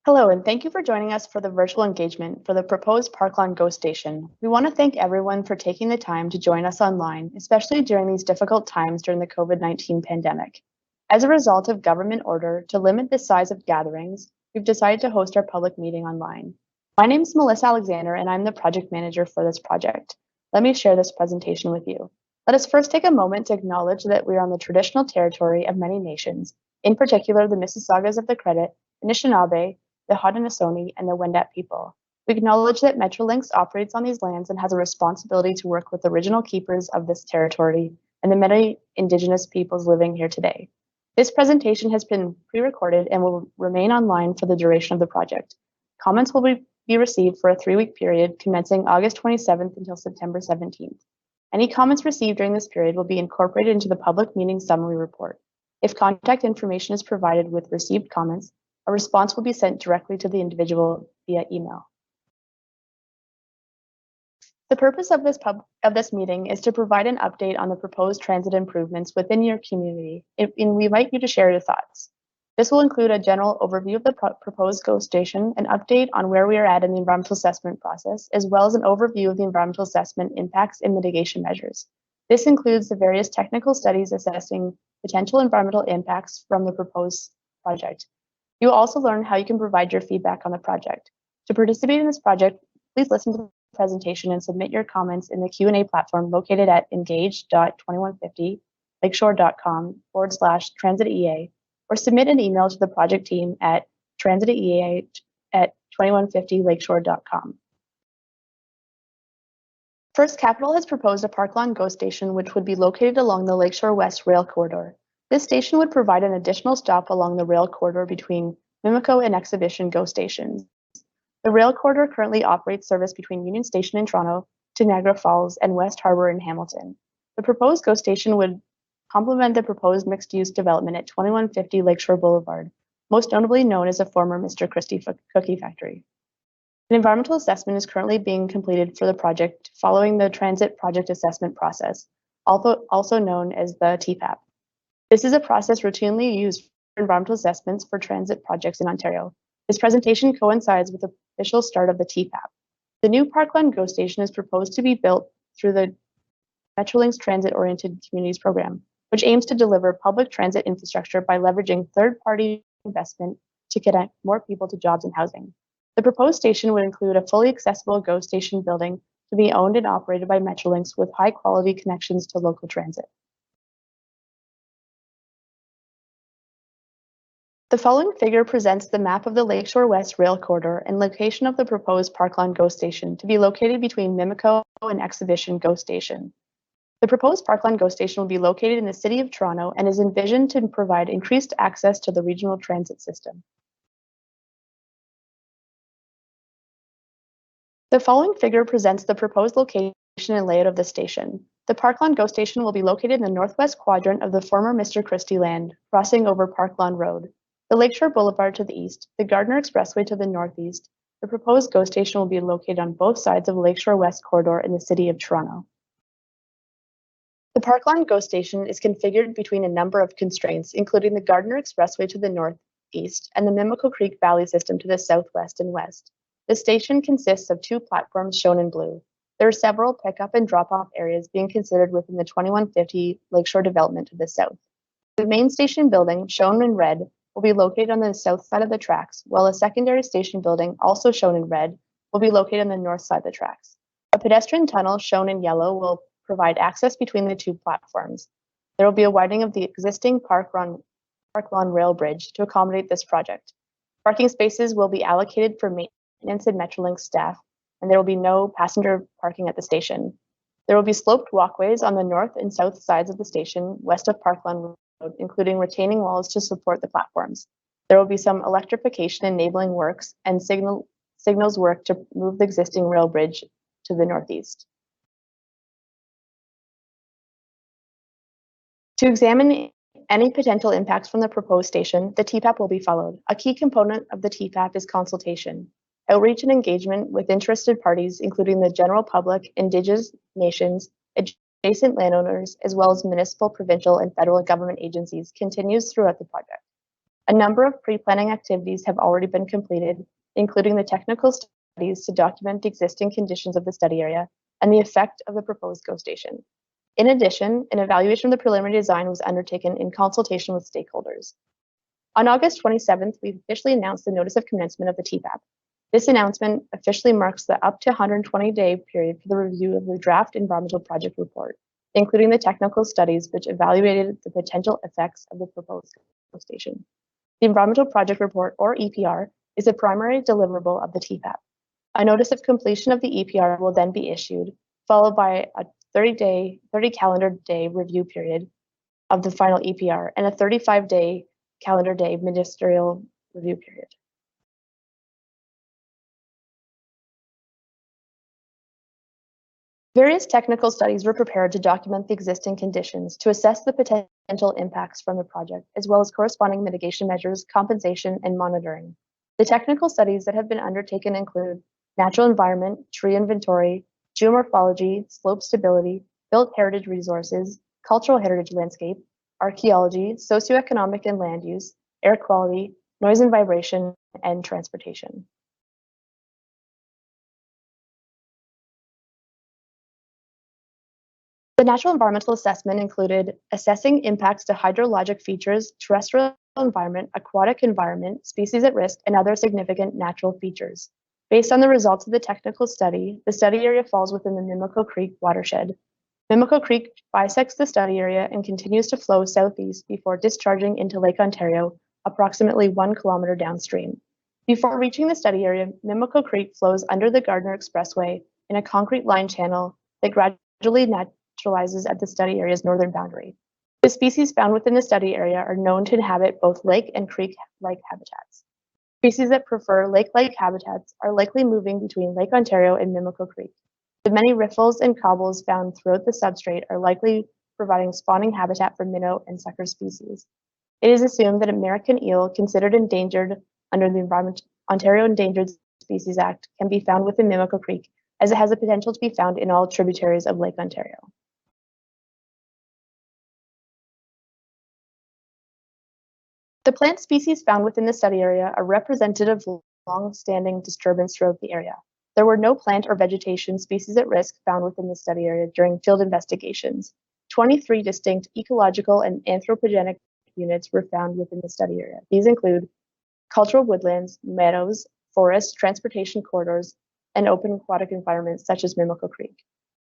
Hello, and thank you for joining us for the virtual engagement for the proposed Park Lawn Station. We want to thank everyone for taking the time to join us online, especially during these difficult times during the COVID-19 pandemic. As a result of government order to limit the size of gatherings, we've decided to host our public meeting online. My name is Melissa Alexander, and I'm the project manager for this project. Let me share this presentation with you. Let us first take a moment to acknowledge that we are on the traditional territory of many nations, in particular the Mississaugas of the Credit, Anishinaabe, the Haudenosaunee, and the Wendat people. We acknowledge that Metrolinx operates on these lands and has a responsibility to work with the original keepers of this territory and the many Indigenous peoples living here today. This presentation has been pre-recorded and will remain online for the duration of the project. Comments will be received for a 3-week period commencing August 27th until September 17th. Any comments received during this period will be incorporated into the public meeting summary report. If contact information is provided with received comments, a response will be sent directly to the individual via email. The purpose of this meeting is to provide an update on the proposed transit improvements within your community, and we invite you to share your thoughts. This will include a general overview of the proposed GO station, an update on where we are at in the environmental assessment process, as well as an overview of the environmental assessment impacts and mitigation measures. This includes the various technical studies assessing potential environmental impacts from the proposed project. You will also learn how you can provide your feedback on the project. To participate in this project, please listen to the presentation and submit your comments in the Q&A platform located at engage.2150lakeshore.com/transitea, or submit an email to the project team at transitea@2150lakeshore.com. First Capital has proposed a Park Lawn GO station which would be located along the Lakeshore West rail corridor. This station would provide an additional stop along the rail corridor between Mimico and Exhibition GO stations. The rail corridor currently operates service between Union Station in Toronto to Niagara Falls and West Harbour in Hamilton. The proposed GO station would complement the proposed mixed-use development at 2150 Lakeshore Boulevard, most notably known as a former Mr. Christie cookie factory. An environmental assessment is currently being completed for the project following the Transit Project Assessment process, also known as the TPAP. This is a process routinely used for environmental assessments for transit projects in Ontario. This presentation coincides with the official start of the TPAP. The new Park Lawn GO station is proposed to be built through the Metrolinx Transit-Oriented Communities Program, which aims to deliver public transit infrastructure by leveraging third-party investment to connect more people to jobs and housing. The proposed station would include a fully accessible GO station building to be owned and operated by Metrolinx with high-quality connections to local transit. The following figure presents the map of the Lakeshore West rail corridor and location of the proposed Park Lawn GO station to be located between Mimico and Exhibition GO station. The proposed Park Lawn GO station will be located in the City of Toronto and is envisioned to provide increased access to the regional transit system. The following figure presents the proposed location and layout of the station. The Park Lawn GO station will be located in the northwest quadrant of the former Mr. Christie land, crossing over Park Lawn Road. The Lakeshore Boulevard to the east, the Gardiner Expressway to the northeast. The proposed GO station will be located on both sides of the Lakeshore West corridor in the City of Toronto. The Park Lawn GO station is configured between a number of constraints, including the Gardiner Expressway to the northeast and the Mimico Creek Valley system to the southwest and west. The station consists of 2 platforms shown in blue. There are several pickup and drop-off areas being considered within the 2150 Lakeshore development to the south. The main station building, shown in red, will be located on the south side of the tracks, while a secondary station building, also shown in red, will be located on the north side of the tracks. A pedestrian tunnel, shown in yellow, will provide access between the 2 platforms. There will be a widening of the existing Park Lawn rail bridge to accommodate this project. Parking spaces will be allocated for maintenance and Metrolinx staff, and there will be no passenger parking at the station. There will be sloped walkways on the north and south sides of the station, west of Park Lawn Road, including retaining walls to support the platforms. There will be some electrification enabling works and signals work to move the existing rail bridge to the northeast. To examine any potential impacts from the proposed station, the TPAP will be followed. A key component of the TPAP is consultation, outreach and engagement with interested parties, including the general public, Indigenous nations, adjacent landowners, as well as municipal, provincial, and federal government agencies, continues throughout the project. A number of pre-planning activities have already been completed, including the technical studies to document the existing conditions of the study area and the effect of the proposed GO station. In addition, an evaluation of the preliminary design was undertaken in consultation with stakeholders. On August 27th, we officially announced the notice of commencement of the TPAP. This announcement officially marks the up to 120-day period for the review of the draft environmental project report, including the technical studies which evaluated the potential effects of the proposed GO station. The environmental project report, or EPR, is the primary deliverable of the TPAP. A notice of completion of the EPR will then be issued, followed by a 30 calendar day review period of the final EPR and a 35-day calendar day ministerial review period. Various technical studies were prepared to document the existing conditions to assess the potential impacts from the project, as well as corresponding mitigation measures, compensation, and monitoring. The technical studies that have been undertaken include natural environment, tree inventory, geomorphology, slope stability, built heritage resources, cultural heritage landscape, archaeology, socioeconomic and land use, air quality, noise and vibration, and transportation. The natural environmental assessment included assessing impacts to hydrologic features, terrestrial environment, aquatic environment, species at risk, and other significant natural features. Based on the results of the technical study, the study area falls within the Mimico Creek watershed. Mimico Creek bisects the study area and continues to flow southeast before discharging into Lake Ontario, approximately 1 kilometer downstream. Before reaching the study area, Mimico Creek flows under the Gardner Expressway in a concrete lined channel that gradually naturalizes at the study area's northern boundary. The species found within the study area are known to inhabit both lake and creek-like habitats. Species that prefer lake-like habitats are likely moving between Lake Ontario and Mimico Creek. The many riffles and cobbles found throughout the substrate are likely providing spawning habitat for minnow and sucker species. It is assumed that American eel, considered endangered under the Ontario Endangered Species Act, can be found within Mimico Creek, as it has the potential to be found in all tributaries of Lake Ontario. The plant species found within the study area are representative of long-standing disturbance throughout the area. There were no plant or vegetation species at risk found within the study area during field investigations. 23 distinct ecological and anthropogenic units were found within the study area. These include cultural woodlands, meadows, forests, transportation corridors, and open aquatic environments such as Mimico Creek.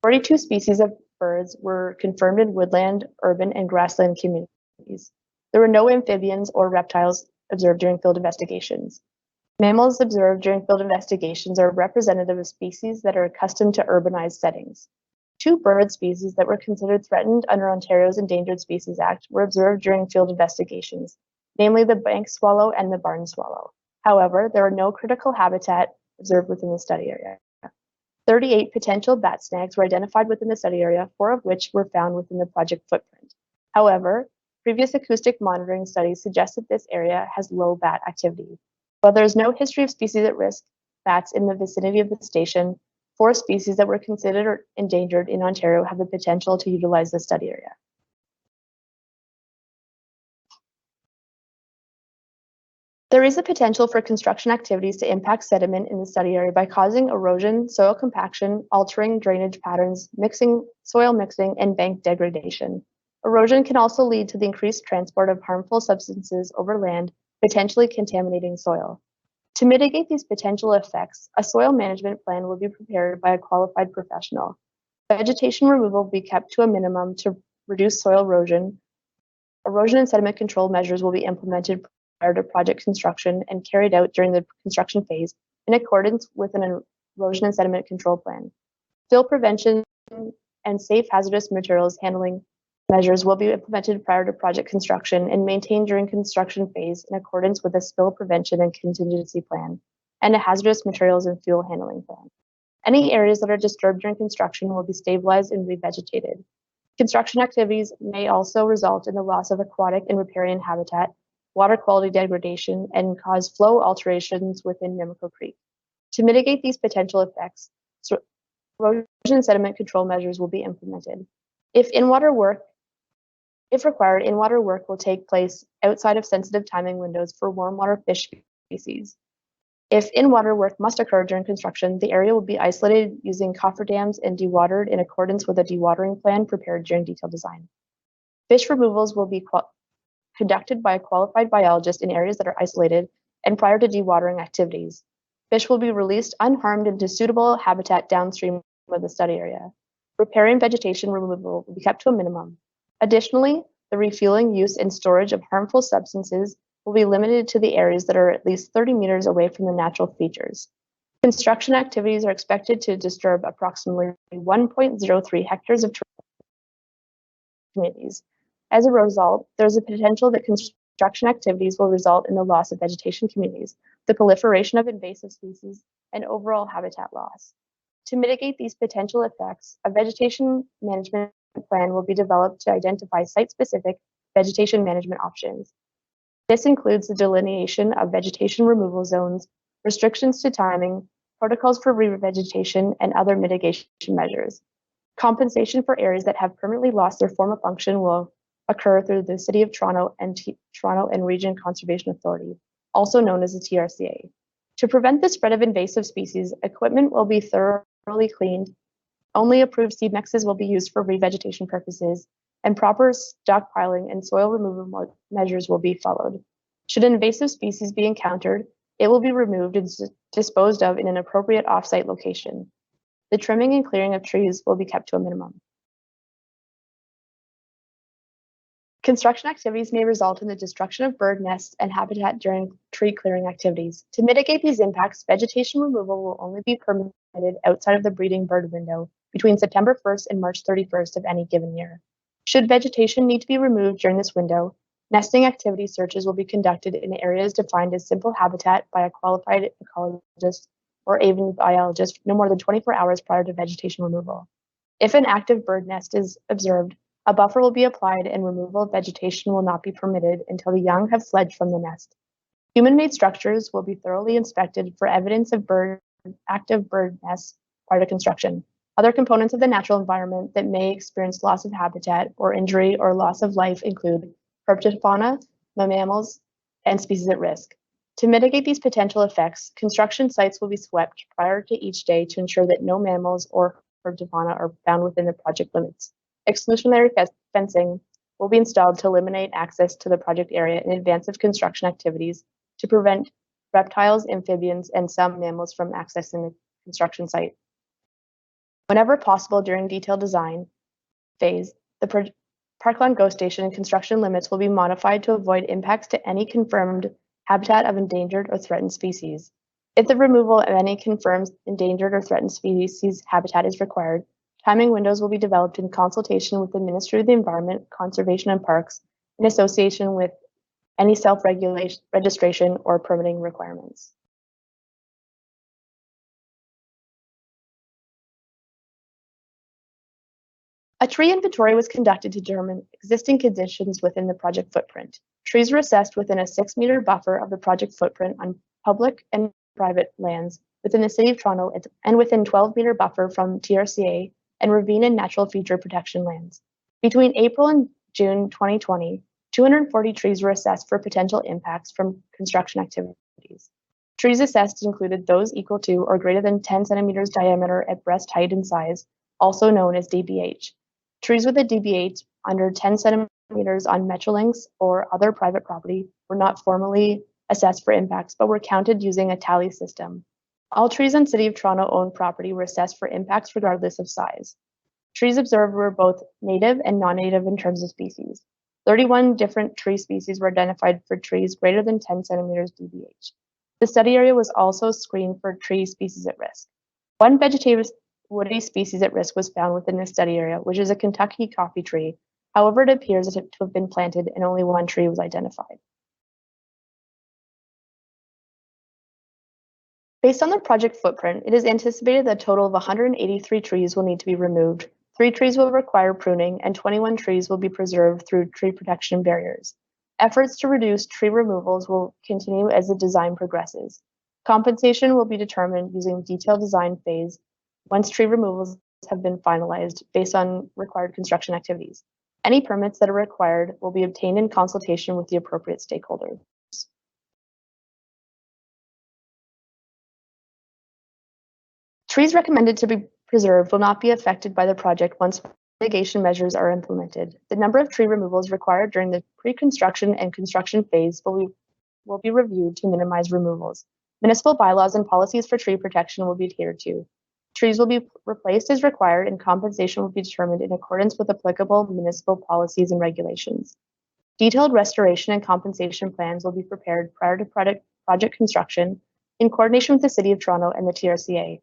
42 species of birds were confirmed in woodland, urban, and grassland communities. There were no amphibians or reptiles observed during field investigations. Mammals observed during field investigations are representative of species that are accustomed to urbanized settings. 2 bird species that were considered threatened under Ontario's Endangered Species Act were observed during field investigations, namely the bank swallow and the barn swallow. However, there are no critical habitat observed within the study area. 38 potential bat snags were identified within the study area, 4 of which were found within the project footprint. However, previous acoustic monitoring studies suggest that this area has low bat activity. While there is no history of species at risk bats in the vicinity of the station, 4 species that were considered endangered in Ontario have the potential to utilize the study area. There is a potential for construction activities to impact sediment in the study area by causing erosion, soil compaction, altering drainage patterns, soil mixing, and bank degradation. Erosion can also lead to the increased transport of harmful substances over land, potentially contaminating soil. To mitigate these potential effects, a soil management plan will be prepared by a qualified professional. Vegetation removal will be kept to a minimum to reduce soil erosion. Erosion and sediment control measures will be implemented prior to project construction and carried out during the construction phase in accordance with an erosion and sediment control plan. Spill prevention and safe hazardous materials handling measures will be implemented prior to project construction and maintained during construction phase in accordance with a spill prevention and contingency plan and a hazardous materials and fuel handling plan. Any areas that are disturbed during construction will be stabilized and revegetated. Construction activities may also result in the loss of aquatic and riparian habitat, water quality degradation, and cause flow alterations within Mimico Creek. To mitigate these potential effects, erosion and sediment control measures will be implemented. If in-water work If required, in-water work will take place outside of sensitive timing windows for warm water fish species. If in-water work must occur during construction, the area will be isolated using cofferdams and dewatered in accordance with a dewatering plan prepared during detailed design. Fish removals will be conducted by a qualified biologist in areas that are isolated and prior to dewatering activities. Fish will be released unharmed into suitable habitat downstream of the study area. Riparian vegetation removal will be kept to a minimum. Additionally, the refueling, use, and storage of harmful substances will be limited to the areas that are at least 30 meters away from the natural features. Construction activities are expected to disturb approximately 1.03 hectares of communities. As a result, there is a potential that construction activities will result in the loss of vegetation communities, the proliferation of invasive species, and overall habitat loss. To mitigate these potential effects, a vegetation management plan will be developed to identify site-specific vegetation management options. This includes the delineation of vegetation removal zones, restrictions to timing, protocols for revegetation, and other mitigation measures. Compensation for areas that have permanently lost their form of function will occur through the City of Toronto and Toronto and Region Conservation Authority, also known as the TRCA. To prevent the spread of invasive species, equipment will be thoroughly cleaned. Only approved seed mixes will be used for revegetation purposes, and proper stockpiling and soil removal measures will be followed. Should an invasive species be encountered, it will be removed and disposed of in an appropriate offsite location. The trimming and clearing of trees will be kept to a minimum. Construction activities may result in the destruction of bird nests and habitat during tree clearing activities. To mitigate these impacts, vegetation removal will only be permitted outside of the breeding bird window between September 1st and March 31st of any given year. Should vegetation need to be removed during this window, nesting activity searches will be conducted in areas defined as simple habitat by a qualified ecologist or avian biologist no more than 24 hours prior to vegetation removal. If an active bird nest is observed, a buffer will be applied and removal of vegetation will not be permitted until the young have fledged from the nest. Human-made structures will be thoroughly inspected for evidence of active bird nests prior to construction. Other components of the natural environment that may experience loss of habitat or injury or loss of life include herpetofauna, mammals, and species at risk. To mitigate these potential effects, construction sites will be swept prior to each day to ensure that no mammals or herpetofauna are found within the project limits. Exclusionary fencing will be installed to eliminate access to the project area in advance of construction activities to prevent reptiles, amphibians, and some mammals from accessing the construction site. Whenever possible during detailed design phase, the Parkland GO Station and construction limits will be modified to avoid impacts to any confirmed habitat of endangered or threatened species. If the removal of any confirmed endangered or threatened species habitat is required, timing windows will be developed in consultation with the Ministry of the Environment, Conservation and Parks in association with any self-registration or permitting requirements. A tree inventory was conducted to determine existing conditions within the project footprint. Trees were assessed within a 6-meter buffer of the project footprint on public and private lands within the City of Toronto and within 12-meter buffer from TRCA and ravine and natural feature protection lands. Between April and June 2020, 240 trees were assessed for potential impacts from construction activities. Trees assessed included those equal to or greater than 10 centimeters diameter at breast height and size, also known as DBH. Trees with a DBH under 10 centimeters on Metrolinx or other private property were not formally assessed for impacts, but were counted using a tally system. All trees on City of Toronto owned property were assessed for impacts regardless of size. Trees observed were both native and non-native in terms of species. 31 different tree species were identified for trees greater than 10 centimeters DBH. The study area was also screened for tree species at risk. One vegetative woody species at risk was found within the study area, which is a Kentucky coffee tree. However, it appears to have been planted and only one tree was identified. Based on the project footprint, it is anticipated that a total of 183 trees will need to be removed. 3 trees will require pruning, and 21 trees will be preserved through tree protection barriers. Efforts to reduce tree removals will continue as the design progresses. Compensation will be determined using detailed design phase once tree removals have been finalized based on required construction activities. Any permits that are required will be obtained in consultation with the appropriate stakeholders. Trees recommended to be preserved will not be affected by the project once mitigation measures are implemented. The number of tree removals required during the pre-construction and construction phase will be reviewed to minimize removals. Municipal bylaws and policies for tree protection will be adhered to. Trees will be replaced as required and compensation will be determined in accordance with applicable municipal policies and regulations. Detailed restoration and compensation plans will be prepared prior to project construction in coordination with the City of Toronto and the TRCA.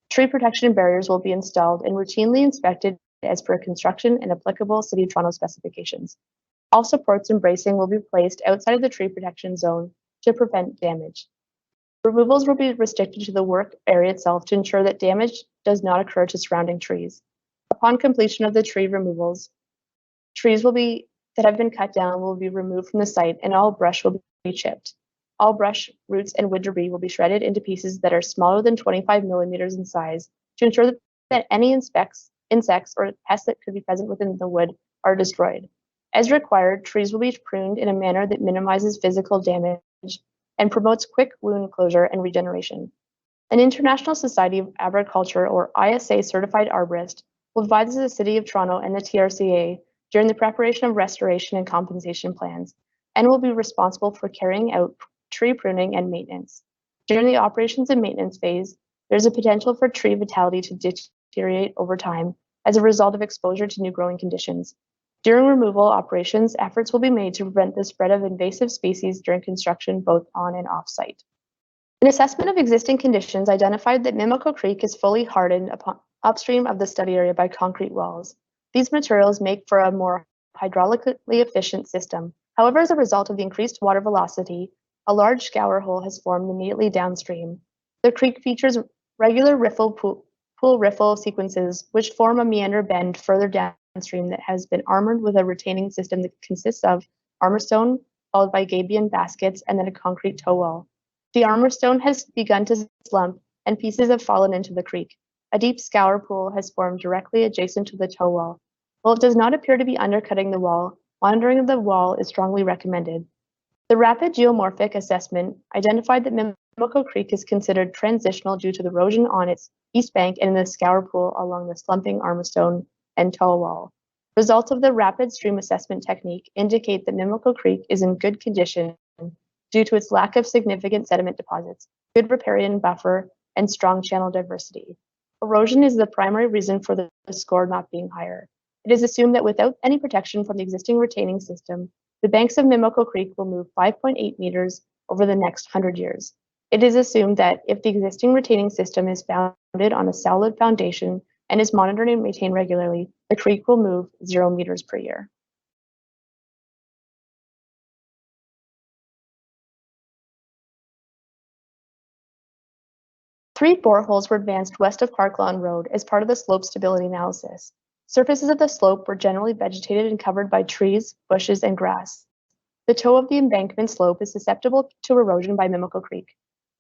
Tree protection barriers will be installed and routinely inspected as per construction and applicable City of Toronto specifications. All supports and bracing will be placed outside of the tree protection zone to prevent damage. Removals will be restricted to the work area itself to ensure that damage does not occur to surrounding trees. Upon completion of the tree removals, trees that have been cut down will be removed from the site and all brush will be chipped. All brush, roots, and wood debris will be shredded into pieces that are smaller than 25 millimeters in size to ensure that any insects or pests that could be present within the wood are destroyed. As required, trees will be pruned in a manner that minimizes physical damage and promotes quick wound closure and regeneration. An International Society of Arboriculture, or ISA certified arborist, will advise the City of Toronto and the TRCA during the preparation of restoration and compensation plans, and will be responsible for carrying out tree pruning and maintenance. During the operations and maintenance phase, there's a potential for tree vitality to deteriorate over time as a result of exposure to new growing conditions. During removal operations, efforts will be made to prevent the spread of invasive species during construction, both on and off-site. An assessment of existing conditions identified that Mimico Creek is fully hardened upstream of the study area by concrete walls. These materials make for a more hydraulically efficient system. However, as a result of the increased water velocity, a large scour hole has formed immediately downstream. The creek features regular pool riffle sequences, which form a meander bend further downstream that has been armored with a retaining system that consists of armor stone, followed by gabion baskets, and then a concrete toe wall. The armor stone has begun to slump, and pieces have fallen into the creek. A deep scour pool has formed directly adjacent to the toe wall. While it does not appear to be undercutting the wall, monitoring of the wall is strongly recommended. The rapid geomorphic assessment identified that Mimico Creek is considered transitional due to the erosion on its east bank and in the scour pool along the slumping armorstone and toe wall. Results of the rapid stream assessment technique indicate that Mimico Creek is in good condition due to its lack of significant sediment deposits, good riparian buffer, and strong channel diversity. Erosion is the primary reason for the score not being higher. It is assumed that without any protection from the existing retaining system, the banks of Mimico Creek will move 5.8 meters over the next 100 years. It is assumed that if the existing retaining system is founded on a solid foundation and is monitored and maintained regularly, the creek will move 0 meters per year. Three boreholes were advanced west of Park Lawn Road as part of the slope stability analysis. Surfaces of the slope were generally vegetated and covered by trees, bushes, and grass. The toe of the embankment slope is susceptible to erosion by Mimico Creek.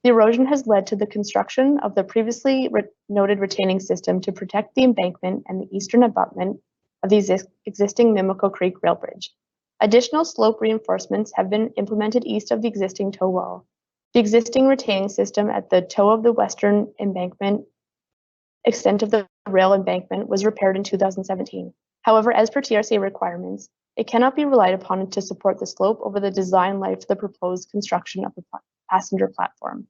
The erosion has led to the construction of the previously noted retaining system to protect the embankment and the eastern abutment of the existing Mimico Creek rail bridge. Additional slope reinforcements have been implemented east of the existing toe wall. The existing retaining system at the toe of the western embankment extent of the rail embankment was repaired in 2017. However, as per TRCA requirements, it cannot be relied upon to support the slope over the design life of the proposed construction of the passenger platform.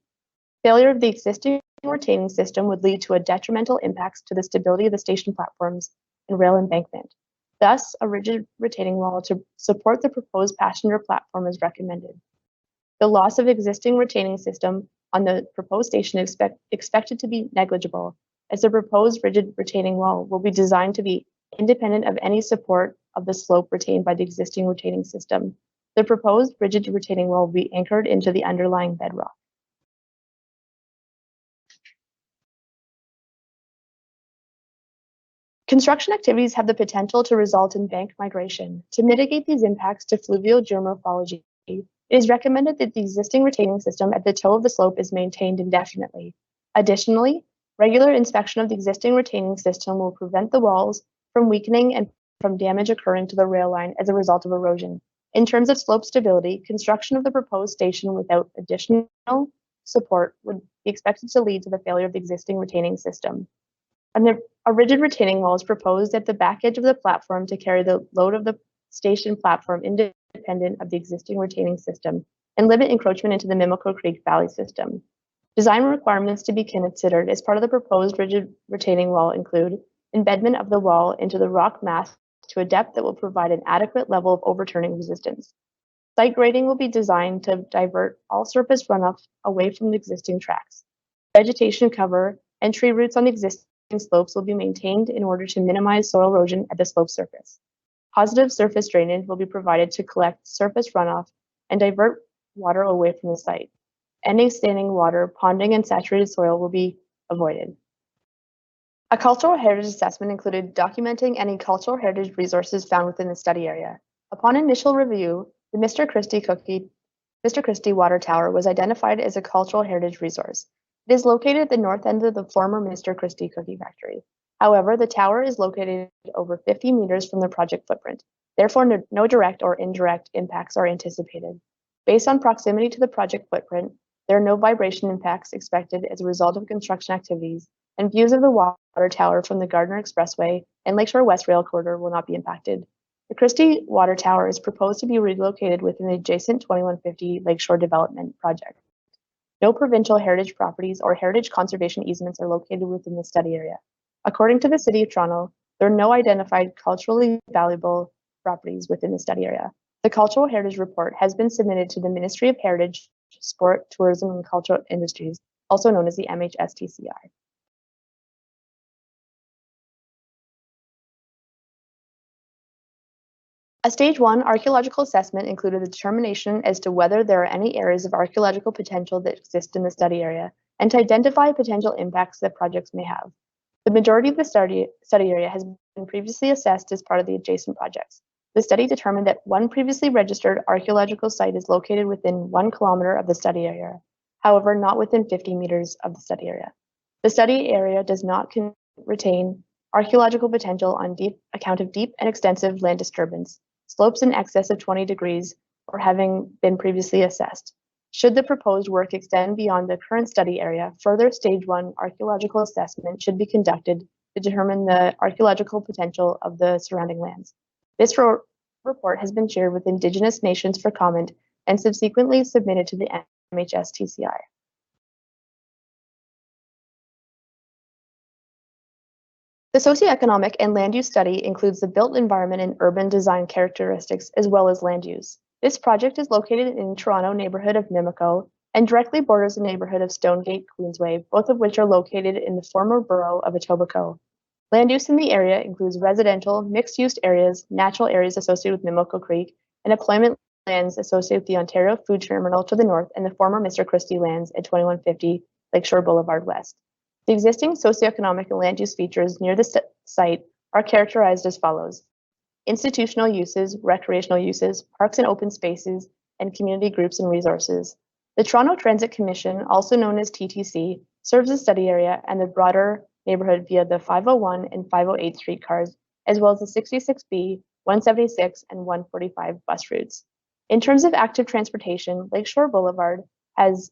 Failure of the existing retaining system would lead to a detrimental impacts to the stability of the station platforms and rail embankment. Thus, a rigid retaining wall to support the proposed passenger platform is recommended. The loss of existing retaining system on the proposed station is expected to be negligible, as the proposed rigid retaining wall will be designed to be independent of any support of the slope retained by the existing retaining system. The proposed rigid retaining wall will be anchored into the underlying bedrock. Construction activities have the potential to result in bank migration. To mitigate these impacts to fluvial geomorphology, it is recommended that the existing retaining system at the toe of the slope is maintained indefinitely. Additionally, regular inspection of the existing retaining system will prevent the walls from weakening and from damage occurring to the rail line as a result of erosion. In terms of slope stability, construction of the proposed station without additional support would be expected to lead to the failure of the existing retaining system. A rigid retaining wall is proposed at the back edge of the platform to carry the load of the station platform independent of the existing retaining system and limit encroachment into the Mimico Creek Valley system. Design requirements to be considered as part of the proposed rigid retaining wall include embedment of the wall into the rock mass to a depth that will provide an adequate level of overturning resistance. Site grading will be designed to divert all surface runoff away from the existing tracks. Vegetation cover and tree roots on the existing slopes will be maintained in order to minimize soil erosion at the slope surface. Positive surface drainage will be provided to collect surface runoff and divert water away from the site. Any standing water, ponding, and saturated soil will be avoided. A cultural heritage assessment included documenting any cultural heritage resources found within the study area. Upon initial review, the Mr. Christie Water Tower was identified as a cultural heritage resource. It is located at the north end of the former Mr. Christie Cookie Factory. However, the tower is located over 50 meters from the project footprint. Therefore, no direct or indirect impacts are anticipated. Based on proximity to the project footprint, there are no vibration impacts expected as a result of construction activities, and views of the water tower from the Gardner Expressway and Lakeshore West Rail Corridor will not be impacted. The Christie Water Tower is proposed to be relocated within the adjacent 2150 Lakeshore Development Project. No provincial heritage properties or heritage conservation easements are located within the study area. According to the City of Toronto, there are no identified culturally valuable properties within the study area. The Cultural Heritage Report has been submitted to the Ministry of Heritage, Sport, Tourism, and Cultural Industries, also known as the MHSTCI. A Stage 1 archaeological assessment included a determination as to whether there are any areas of archaeological potential that exist in the study area and to identify potential impacts that projects may have. The majority of the study area has been previously assessed as part of the adjacent projects. The study determined that one previously registered archaeological site is located within 1 kilometer of the study area, however, not within 50 meters of the study area. The study area does not retain archaeological potential on account of deep and extensive land disturbance, slopes in excess of 20 degrees, or having been previously assessed. Should the proposed work extend beyond the current study area, further Stage 1 archaeological assessment should be conducted to determine the archaeological potential of the surrounding lands. This report has been shared with Indigenous nations for comment and subsequently submitted to the MHSTCI. The socioeconomic and land use study includes the built environment and urban design characteristics as well as land use. This project is located in the Toronto neighborhood of Mimico and directly borders the neighborhood of Stonegate, Queensway, both of which are located in the former borough of Etobicoke. Land use in the area includes residential, mixed-use areas, natural areas associated with Mimico Creek, and employment lands associated with the Ontario Food Terminal to the north and the former Mr. Christie lands at 2150 Lakeshore Boulevard West. The existing socioeconomic and land use features near the site are characterized as follows: institutional uses, recreational uses, parks and open spaces, and community groups and resources. The Toronto Transit Commission, also known as TTC, serves the study area and the broader neighborhood via the 501 and 508 streetcars, as well as the 66B, 176, and 145 bus routes. In terms of active transportation, Lakeshore Boulevard has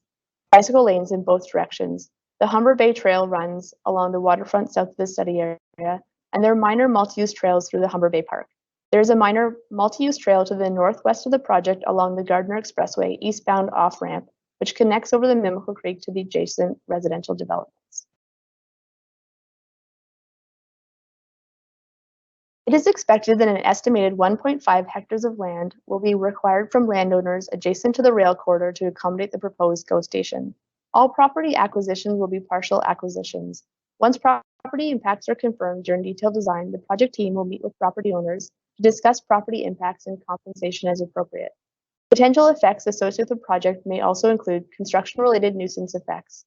bicycle lanes in both directions. The Humber Bay Trail runs along the waterfront south of the study area, and there are minor multi-use trails through the Humber Bay Park. There is a minor multi-use trail to the northwest of the project along the Gardner Expressway eastbound off-ramp, which connects over the Mimico Creek to the adjacent residential developments. It is expected that an estimated 1.5 hectares of land will be required from landowners adjacent to the rail corridor to accommodate the proposed GO station. All property acquisitions will be partial acquisitions. Once property impacts are confirmed during detailed design, the project team will meet with property owners to discuss property impacts and compensation as appropriate. Potential effects associated with the project may also include construction-related nuisance effects,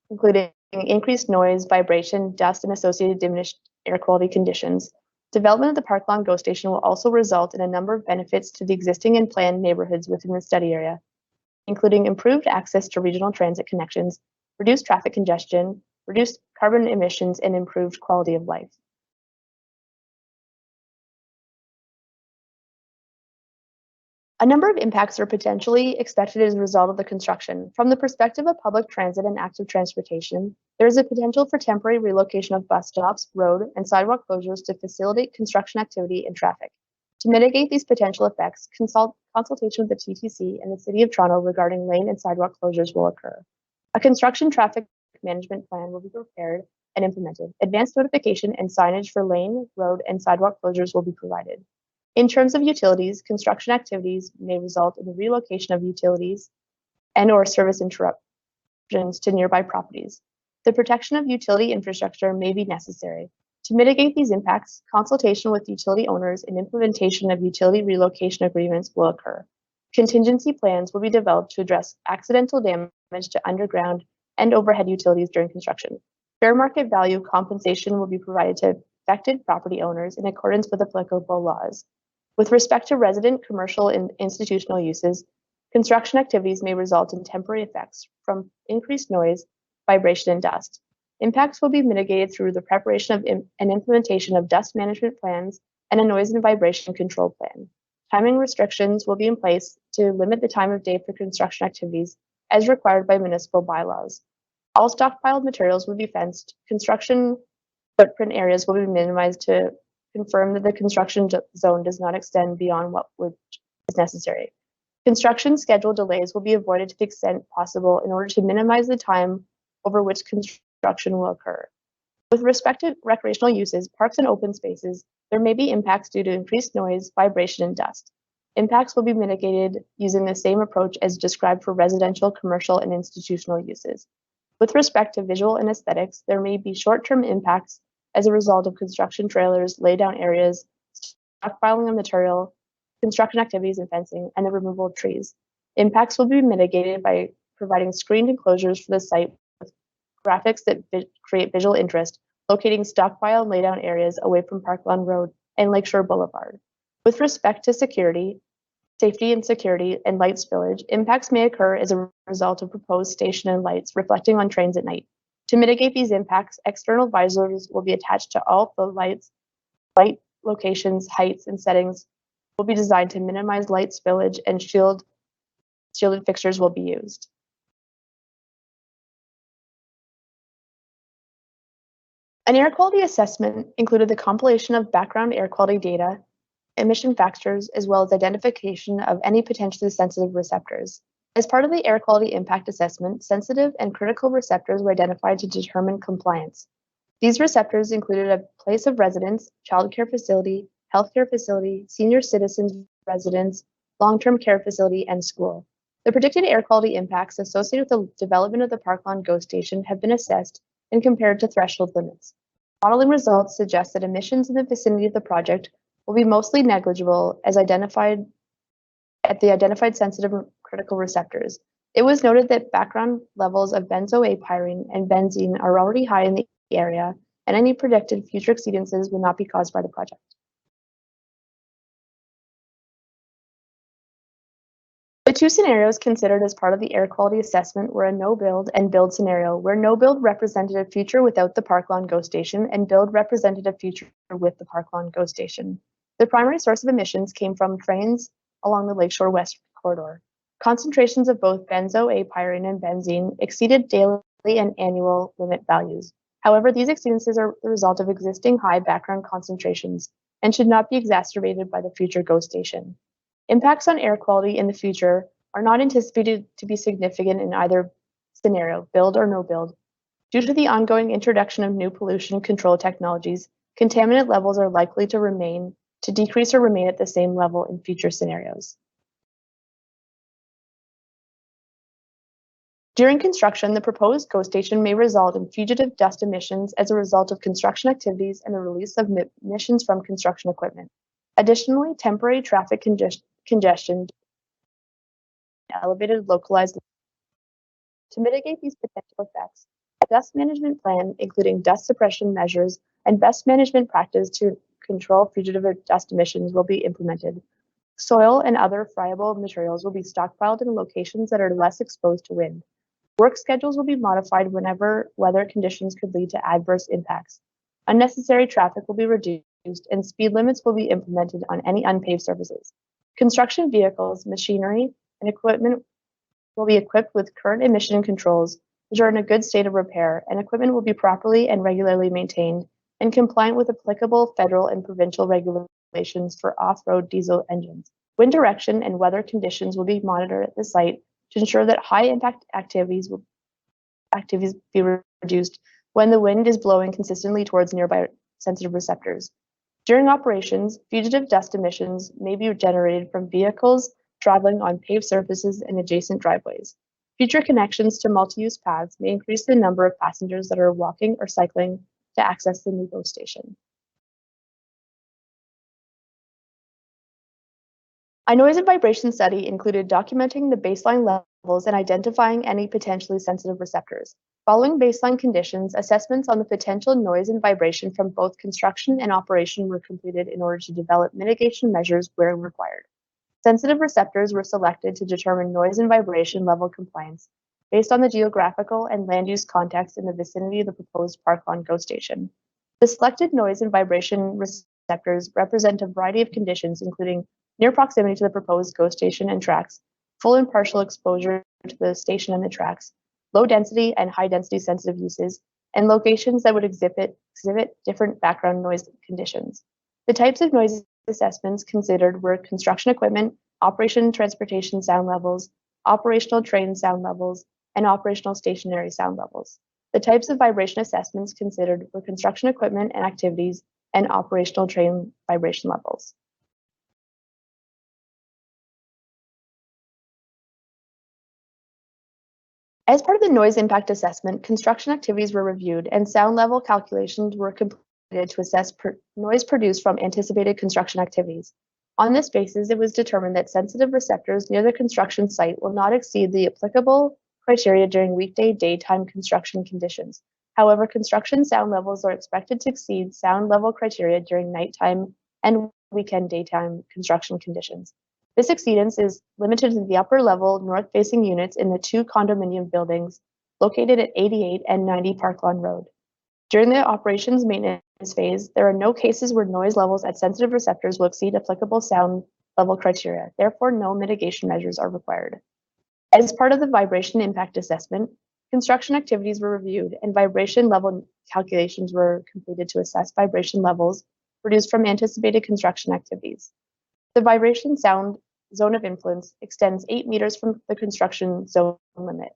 including increased noise, vibration, dust, and associated diminished air quality conditions. Development of the Park Lawn GO station will also result in a number of benefits to the existing and planned neighborhoods within the study area, including improved access to regional transit connections, reduced traffic congestion, reduced carbon emissions, and improved quality of life. A number of impacts are potentially expected as a result of the construction. From the perspective of public transit and active transportation, there is a potential for temporary relocation of bus stops, road, and sidewalk closures to facilitate construction activity and traffic. To mitigate these potential effects, consultation with the TTC and the City of Toronto regarding lane and sidewalk closures will occur. A construction traffic management plan will be prepared and implemented. Advanced notification and signage for lane, road, and sidewalk closures will be provided. In terms of utilities, construction activities may result in the relocation of utilities and/or service interruptions to nearby properties. The protection of utility infrastructure may be necessary. To mitigate these impacts, consultation with utility owners and implementation of utility relocation agreements will occur. Contingency plans will be developed to address accidental damage to underground and overhead utilities during construction. Fair market value compensation will be provided to affected property owners in accordance with applicable laws. With respect to resident, commercial, and institutional uses, construction activities may result in temporary effects from increased noise, vibration, and dust. Impacts will be mitigated through the preparation of and implementation of dust management plans and a noise and vibration control plan. Timing restrictions will be in place to limit the time of day for construction activities as required by municipal bylaws. All stockpiled materials will be fenced. Construction footprint areas will be minimized to confirm that the construction zone does not extend beyond what is necessary. Construction schedule delays will be avoided to the extent possible in order to minimize the time over which construction will occur. With respect to recreational uses, parks and open spaces, there may be impacts due to increased noise, vibration, and dust. Impacts will be mitigated using the same approach as described for residential, commercial, and institutional uses. With respect to visual and aesthetics, there may be short-term impacts as a result of construction trailers, laydown areas, stockpiling of material, construction activities and fencing, and the removal of trees. Impacts will be mitigated by providing screened enclosures for the site with graphics that create visual interest, locating stockpile and laydown areas away from Parkland Road and Lakeshore Boulevard. With respect to safety and security, and light spillage, impacts may occur as a result of proposed station and lights reflecting on trains at night. To mitigate these impacts, external visors will be attached to all the light locations, heights, and settings will be designed to minimize light spillage, and shielded fixtures will be used. An air quality assessment included the compilation of background air quality data, emission factors, as well as identification of any potentially sensitive receptors. As part of the air quality impact assessment, sensitive and critical receptors were identified to determine compliance. These receptors included a place of residence, childcare facility, healthcare facility, senior citizens residence, long-term care facility, and school. The predicted air quality impacts associated with the development of the Parkland GO station have been assessed and compared to threshold limits. Modeling results suggest that emissions in the vicinity of the project will be mostly negligible as identified sensitive critical receptors. It was noted that background levels of benzoapyrene and benzene are already high in the area, and any predicted future exceedances will not be caused by the project. The two scenarios considered as part of the air quality assessment were a no-build and build scenario, where no-build represented a future without the Parkland GO station and build represented a future with the Parkland GO station. The primary source of emissions came from trains along the Lakeshore West corridor. Concentrations of both benzoapyrene and benzene exceeded daily and annual limit values. However, these exceedances are the result of existing high background concentrations and should not be exacerbated by the future GO station. Impacts on air quality in the future are not anticipated to be significant in either scenario, build or no build. Due to the ongoing introduction of new pollution control technologies, contaminant levels are likely to decrease or remain at the same level in future scenarios. During construction, the proposed GO station may result in fugitive dust emissions as a result of construction activities and the release of emissions from construction equipment. Additionally, temporary traffic congestion, elevated localized. To mitigate these potential effects, a dust management plan, including dust suppression measures and best management practice to control fugitive dust emissions, will be implemented. Soil and other friable materials will be stockpiled in locations that are less exposed to wind. Work schedules will be modified whenever weather conditions could lead to adverse impacts. Unnecessary traffic will be reduced, and speed limits will be implemented on any unpaved surfaces. Construction vehicles, machinery, and equipment will be equipped with current emission controls, which are in a good state of repair, and equipment will be properly and regularly maintained and compliant with applicable federal and provincial regulations for off-road diesel engines. Wind direction and weather conditions will be monitored at the site to ensure that high-impact activities be reduced when the wind is blowing consistently towards nearby sensitive receptors. During operations, fugitive dust emissions may be generated from vehicles traveling on paved surfaces and adjacent driveways. Future connections to multi-use paths may increase the number of passengers that are walking or cycling to access the new GO station. A noise and vibration study included documenting the baseline levels and identifying any potentially sensitive receptors. Following baseline conditions, assessments on the potential noise and vibration from both construction and operation were completed in order to develop mitigation measures where required. Sensitive receptors were selected to determine noise and vibration level compliance based on the geographical and land use context in the vicinity of the proposed Park Lawn GO station. The selected noise and vibration receptors represent a variety of conditions, including near proximity to the proposed GO station and tracks, full and partial exposure to the station and the tracks, low density and high density sensitive uses, and locations that would exhibit different background noise conditions. The types of noise assessments considered were construction equipment, operation transportation sound levels, operational train sound levels, and operational stationary sound levels. The types of vibration assessments considered were construction equipment and activities and operational train vibration levels. As part of the noise impact assessment, construction activities were reviewed and sound level calculations were completed to assess noise produced from anticipated construction activities. On this basis, it was determined that sensitive receptors near the construction site will not exceed the applicable criteria during weekday daytime construction conditions. However, construction sound levels are expected to exceed sound level criteria during nighttime and weekend daytime construction conditions. This exceedance is limited to the upper level north-facing units in the 2 condominium buildings located at 88 and 90 Park Lawn Road. During the operations maintenance phase, there are no cases where noise levels at sensitive receptors will exceed applicable sound level criteria. Therefore, no mitigation measures are required. As part of the vibration impact assessment, construction activities were reviewed and vibration level calculations were completed to assess vibration levels produced from anticipated construction activities. The vibration sound zone of influence extends 8 meters from the construction zone limit.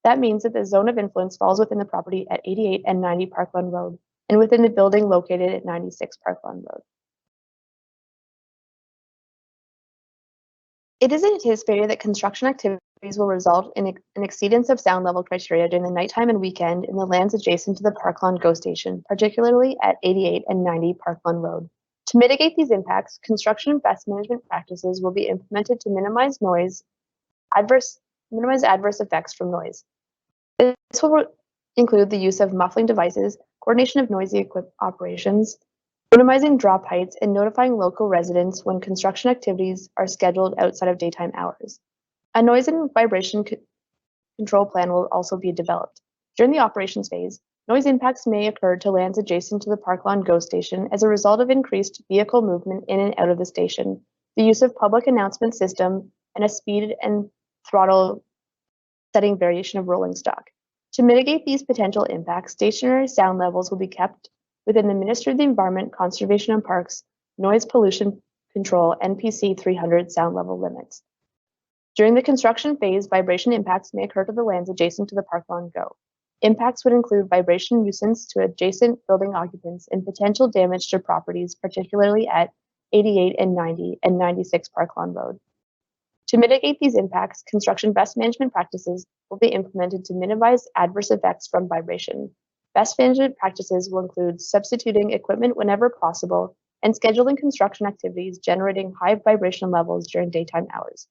That means that the zone of influence falls within the property at 88 and 90 Park Lawn Road and within the building located at 96 Park Lawn Road. It is anticipated that construction activities will result in an exceedance of sound level criteria during the nighttime and weekend in the lands adjacent to the Park Lawn GO station, particularly at 88 and 90 Park Lawn Road. To mitigate these impacts, construction and best management practices will be implemented to minimize adverse effects from noise. This will include the use of muffling devices, coordination of noisy operations, minimizing drop heights, and notifying local residents when construction activities are scheduled outside of daytime hours. A noise and vibration control plan will also be developed. During the operations phase, noise impacts may occur to lands adjacent to the Park Lawn GO station as a result of increased vehicle movement in and out of the station, the use of public announcement system, and a speed and throttle setting variation of rolling stock. To mitigate these potential impacts, stationary sound levels will be kept within the Ministry of the Environment, Conservation and Parks Noise Pollution Control NPC 300 sound level limits. During the construction phase, vibration impacts may occur to the lands adjacent to the Park Lawn GO. Impacts would include vibration nuisance to adjacent building occupants and potential damage to properties, particularly at 88 and 90 and 96 Park Lawn Road. To mitigate these impacts, construction best management practices will be implemented to minimize adverse effects from vibration. Best management practices will include substituting equipment whenever possible and scheduling construction activities generating high vibration levels during daytime hours.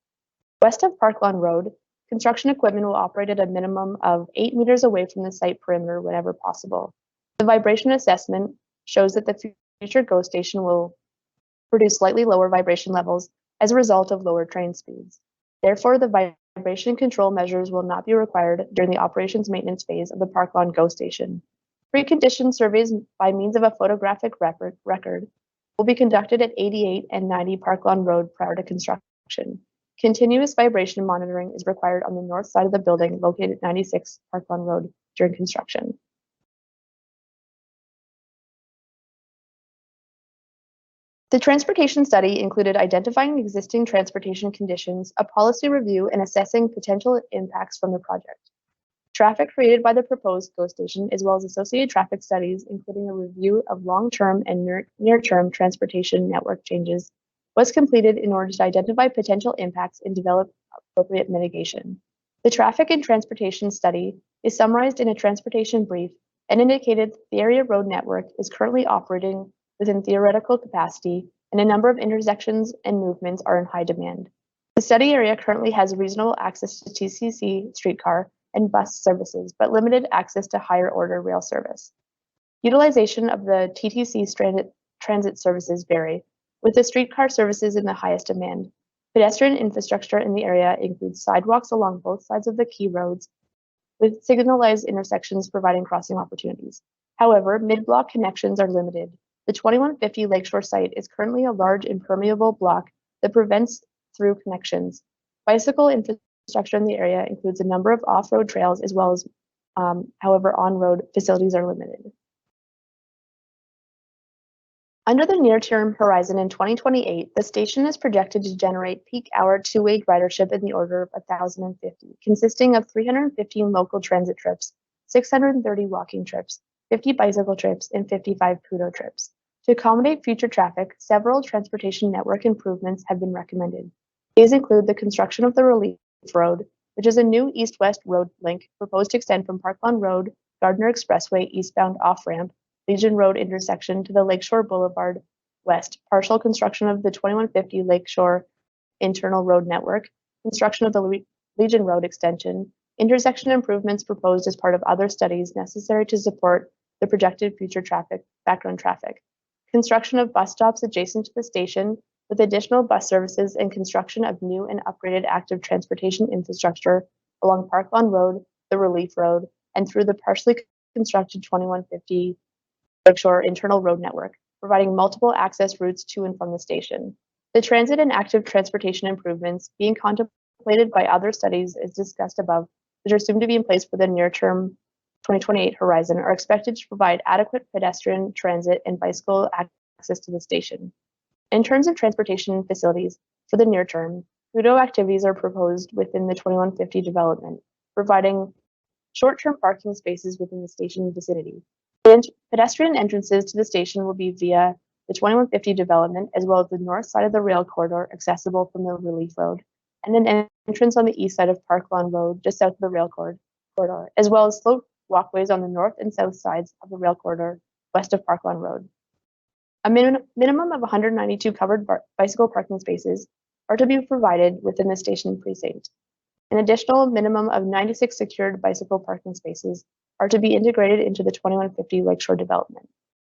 West of Park Lawn Road, construction equipment will operate at a minimum of 8 meters away from the site perimeter whenever possible. The vibration assessment shows that the future GO station will produce slightly lower vibration levels as a result of lower train speeds. Therefore, the vibration control measures will not be required during the operations maintenance phase of the Park Lawn GO station. Precondition surveys by means of a photographic record will be conducted at 88 and 90 Park Lawn Road prior to construction. Continuous vibration monitoring is required on the north side of the building located at 96 Park Lawn Road during construction. The transportation study included identifying existing transportation conditions, a policy review, and assessing potential impacts from the project. Traffic created by the proposed GO station, as well as associated traffic studies, including a review of long-term and near-term transportation network changes, was completed in order to identify potential impacts and develop appropriate mitigation. The traffic and transportation study is summarized in a transportation brief and indicated the area road network is currently operating within theoretical capacity, and a number of intersections and movements are in high demand. The study area currently has reasonable access to TCC streetcar and bus services, but limited access to higher order rail service. Utilization of the TTC transit services vary, with the streetcar services in the highest demand. Pedestrian infrastructure in the area includes sidewalks along both sides of the key roads, with signalized intersections providing crossing opportunities. However, mid-block connections are limited. The 2150 Lakeshore site is currently a large impermeable block that prevents through connections. Bicycle infrastructure in the area includes a number of off-road trails as well as, however, on-road facilities are limited. Under the near-term horizon in 2028, the station is projected to generate peak hour two-way ridership in the order of 1,050, consisting of 315 local transit trips, 630 walking trips, 50 bicycle trips, and 55 PUDO trips. To accommodate future traffic, several transportation network improvements have been recommended. These include the construction of the Relief Road, which is a new east-west road link proposed to extend from Park Lawn Road, Gardner Expressway eastbound off-ramp, Legion Road intersection to the Lakeshore Boulevard West, partial construction of the 2150 Lakeshore internal road network, construction of the Legion Road extension, intersection improvements proposed as part of other studies necessary to support the projected future background traffic, construction of bus stops adjacent to the station with additional bus services and construction of new and upgraded active transportation infrastructure along Park Lawn Road, the Relief Road, and through the partially constructed 2150 Lakeshore internal road network, providing multiple access routes to and from the station. The transit and active transportation improvements being contemplated by other studies as discussed above, which are soon to be in place for the near-term 2028 horizon, are expected to provide adequate pedestrian, transit, and bicycle access to the station. In terms of transportation facilities, for the near term, PUDO activities are proposed within the 2150 development, providing short-term parking spaces within the station vicinity. Pedestrian entrances to the station will be via the 2150 development, as well as the north side of the rail corridor accessible from the Relief Road, and an entrance on the east side of Park Lawn Road, just south of the rail corridor, as well as sloped walkways on the north and south sides of the rail corridor, west of Park Lawn Road. A minimum of 192 covered bicycle parking spaces are to be provided within the station precinct. An additional minimum of 96 secured bicycle parking spaces are to be integrated into the 2150 Lakeshore development.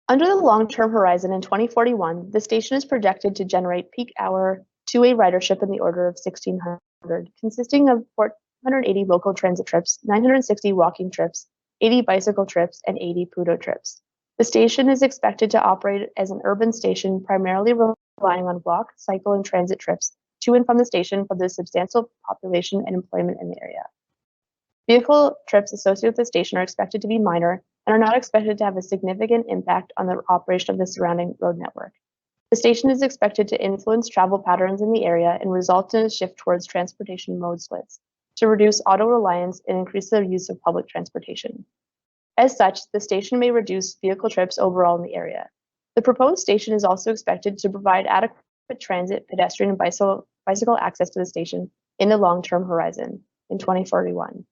Under the long-term horizon in 2041, the station is projected to generate peak hour two-way ridership in the order of 1,600, consisting of 480 local transit trips, 960 walking trips, 80 bicycle trips, and 80 PUDO trips. The station is expected to operate as an urban station, primarily relying on walk, cycle, and transit trips to and from the station for the substantial population and employment in the area. Vehicle trips associated with the station are expected to be minor and are not expected to have a significant impact on the operation of the surrounding road network. The station is expected to influence travel patterns in the area and result in a shift towards transportation mode splits to reduce auto reliance and increase the use of public transportation. As such, the station may reduce vehicle trips overall in the area. The proposed station is also expected to provide adequate transit, pedestrian, and bicycle access to the station in the long-term horizon in 2041.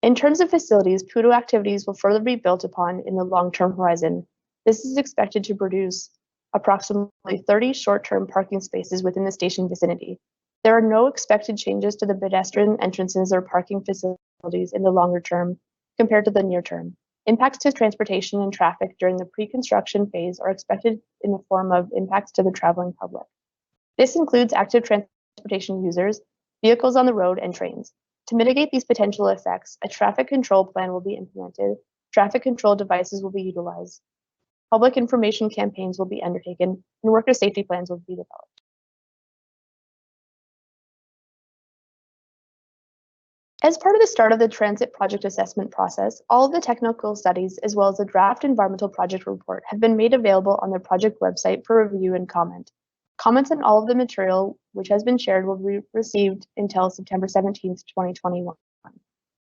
In terms of facilities, PUDO activities will further be built upon in the long-term horizon. This is expected to produce approximately 30 short-term parking spaces within the station vicinity. There are no expected changes to the pedestrian entrances or parking facilities in the longer term compared to the near term. Impacts to transportation and traffic during the pre-construction phase are expected in the form of impacts to the traveling public. This includes active transportation users, vehicles on the road, and trains. To mitigate these potential effects, a traffic control plan will be implemented, traffic control devices will be utilized, public information campaigns will be undertaken, and worker safety plans will be developed. As part of the start of the transit project assessment process, all of the technical studies as well as the draft environmental project report have been made available on the project website for review and comment. Comments on all of the material which has been shared will be received until September 17th, 2021.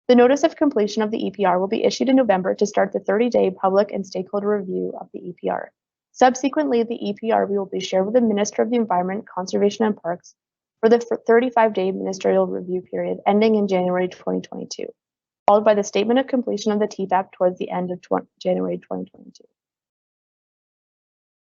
The notice of completion of the EPR will be issued in November to start the 30-day public and stakeholder review of the EPR. Subsequently, the EPR will be shared with the Minister of the Environment, Conservation and Parks for the 35-day ministerial review period ending in January 2022, followed by the statement of completion of the TPAP towards the end of January 2022.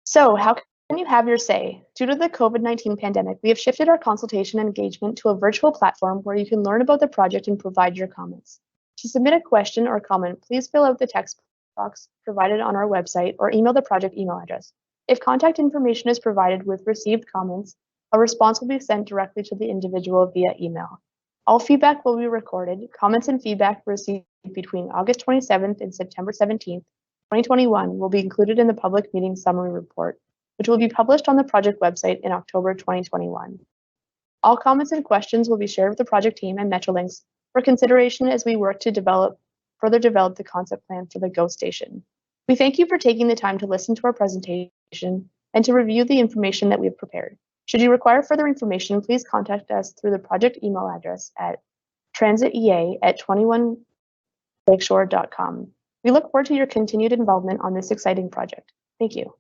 So, how can you have your say? Due to the COVID-19 pandemic, we have shifted our consultation engagement to a virtual platform where you can learn about the project and provide your comments. To submit a question or comment, please fill out the text box provided on our website or email the project email address. If contact information is provided with received comments, a response will be sent directly to the individual via email. All feedback will be recorded. Comments and feedback received between August 27th and September 17th, 2021 will be included in the public meeting summary report, which will be published on the project website in October 2021. All comments and questions will be shared with the project team and Metrolinx for consideration as we work to further develop the concept plan for the GO station. We thank you for taking the time to listen to our presentation and to review the information that we have prepared. Should you require further information, please contact us through the project email address at transitea@21lakeshore.com. We look forward to your continued involvement on this exciting project. Thank you.